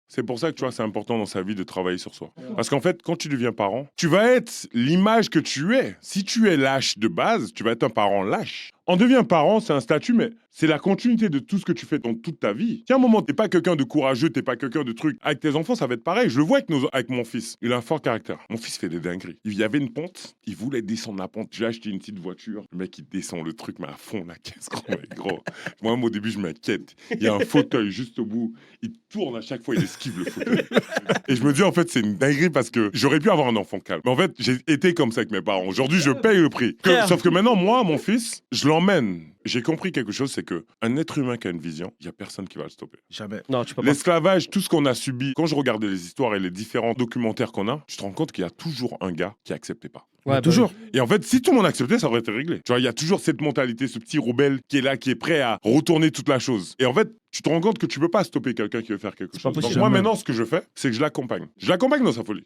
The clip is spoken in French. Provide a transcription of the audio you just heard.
C'est pour ça que tu vois, c'est important dans sa vie de travailler sur soi. Parce qu'en fait, quand tu deviens parent, tu vas être l'image que tu es. Si tu es lâche de base, tu vas être un parent lâche. On devient parent, c'est un statut, mais c'est la continuité de tout ce que tu fais dans toute ta vie. Si à un moment, t'es pas quelqu'un de courageux, t'es pas quelqu'un de truc. Avec tes enfants, ça va être pareil. Je le vois avec mon fils. Il a un fort caractère. Mon fils fait des dingueries. Il y avait une pente, il voulait descendre la pente. J'ai acheté une petite voiture. Le mec, il descend le truc, mais à fond la caisse, gros. Mais gros. Moi, au début, je m'inquiète. Il y a un fauteuil juste au bout. Il tourne à chaque fois, il esquive le fauteuil. Et je me dis, en fait, c'est une dinguerie parce que j'aurais pu avoir un enfant calme. Mais en fait, j'ai été comme ça avec mes parents. Aujourd'hui, je paye le prix. Sauf que maintenant, moi, mon fils, je l'emmène. J'ai compris quelque chose, c'est que un être humain qui a une vision, il y a personne qui va le stopper. Jamais. Non, tu peux pas. L'esclavage, tout ce qu'on a subi, quand je regardais les histoires et les différents documentaires qu'on a, tu te rends compte qu'il y a toujours un gars qui acceptait pas. Ouais, Toujours. Et en fait, si tout le monde acceptait, ça aurait été réglé. Tu vois, il y a toujours cette mentalité, ce petit rebelle qui est là, qui est prêt à retourner toute la chose. Et en fait, tu te rends compte que tu peux pas stopper quelqu'un qui veut faire quelque C'est pas chose. Donc possible. moi, Jamais. maintenant, ce que je fais, c'est que je l'accompagne. Je l'accompagne dans sa folie.